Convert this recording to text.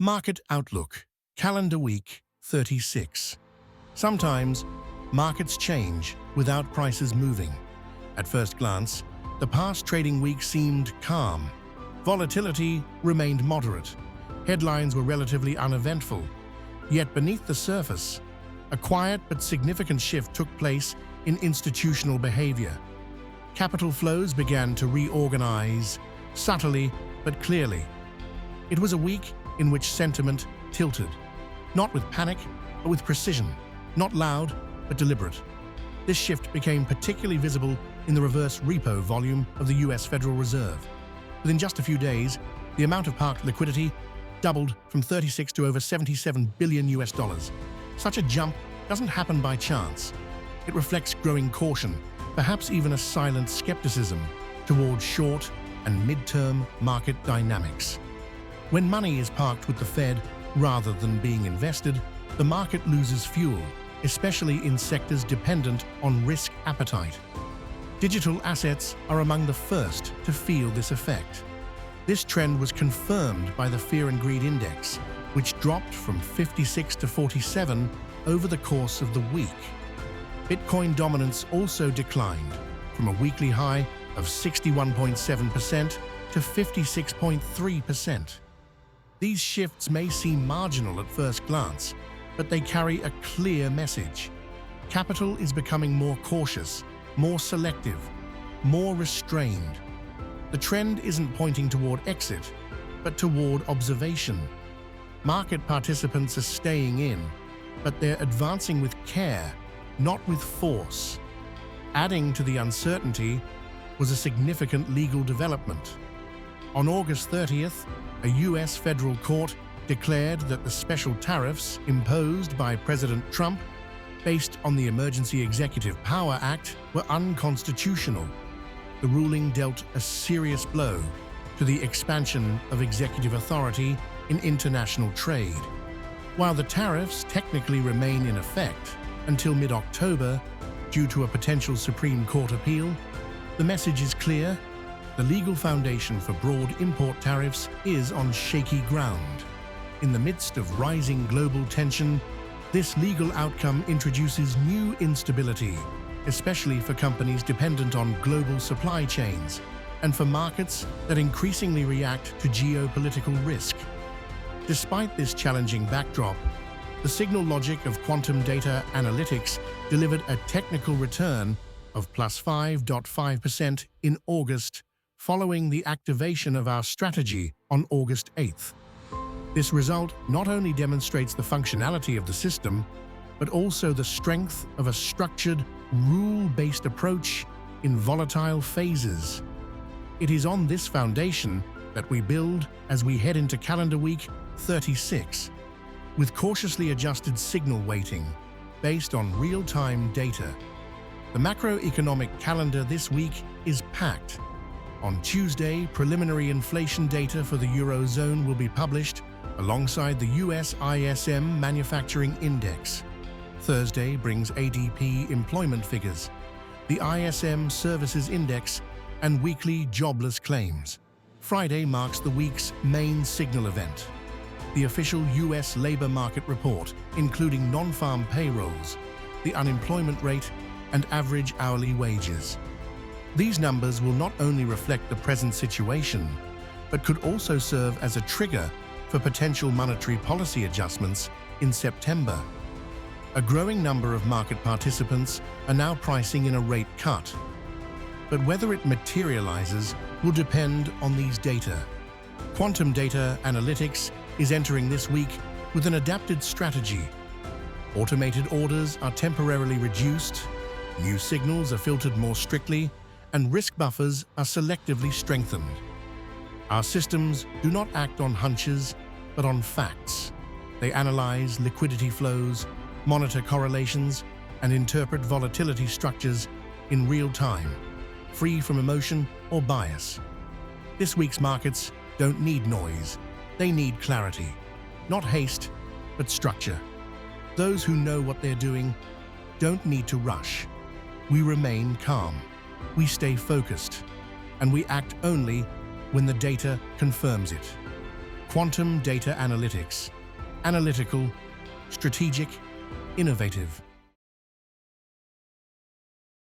Market Outlook, Calendar Week 36. Sometimes, markets change without prices moving. At first glance, the past trading week seemed calm. Volatility remained moderate. Headlines were relatively uneventful. Yet beneath the surface, a quiet but significant shift took place in institutional behavior. Capital flows began to reorganize, subtly but clearly. It was a week in which sentiment tilted, not with panic, but with precision, not loud, but deliberate. This shift became particularly visible in the reverse repo volume of the US Federal Reserve. Within just a few days, the amount of parked liquidity doubled from 36 to over 77 billion US dollars. Such a jump doesn't happen by chance. It reflects growing caution, perhaps even a silent skepticism toward short and mid-term market dynamics. When money is parked with the Fed rather than being invested, the market loses fuel, especially in sectors dependent on risk appetite. Digital assets are among the first to feel this effect. This trend was confirmed by the Fear and Greed Index, which dropped from 56 to 47 over the course of the week. Bitcoin dominance also declined from a weekly high of 61.7% to 56.3%. These shifts may seem marginal at first glance, but they carry a clear message. Capital is becoming more cautious, more selective, more restrained. The trend isn't pointing toward exit, but toward observation. Market participants are staying in, but they're advancing with care, not with force. Adding to the uncertainty was a significant legal development. On August 30th, a US federal court declared that the special tariffs imposed by President Trump, based on the Emergency Executive Power Act, were unconstitutional. The ruling dealt a serious blow to the expansion of executive authority in international trade. While the tariffs technically remain in effect until mid-October due to a potential Supreme Court appeal, the message is clear. The legal foundation for broad import tariffs is on shaky ground. In the midst of rising global tension, this legal outcome introduces new instability, especially for companies dependent on global supply chains and for markets that increasingly react to geopolitical risk. Despite this challenging backdrop, the signal logic of quantum data analytics delivered a technical return of plus 5.5% in August, following the activation of our strategy on August 8th. This result not only demonstrates the functionality of the system, but also the strength of a structured, rule-based approach in volatile phases. It is on this foundation that we build as we head into calendar week 36, with cautiously adjusted signal weighting based on real-time data. The macroeconomic calendar this week is packed. On Tuesday, preliminary inflation data for the Eurozone will be published alongside the US ISM Manufacturing Index. Thursday brings ADP employment figures, the ISM Services Index, and weekly jobless claims. Friday marks the week's main signal event, the official US labor market report, including non-farm payrolls, the unemployment rate, and average hourly wages. These numbers will not only reflect the present situation, but could also serve as a trigger for potential monetary policy adjustments in September. A growing number of market participants are now pricing in a rate cut, but whether it materializes will depend on these data. Quantum data analytics is entering this week with an adapted strategy. Automated orders are temporarily reduced, new signals are filtered more strictly, and risk buffers are selectively strengthened. Our systems do not act on hunches, but on facts. They analyze liquidity flows, monitor correlations, and interpret volatility structures in real time, free from emotion or bias. This week's markets don't need noise, they need clarity. Not haste, but structure. Those who know what they're doing don't need to rush. We remain calm. We stay focused, and we act only when the data confirms it. Quantum data analytics. Analytical, strategic, innovative.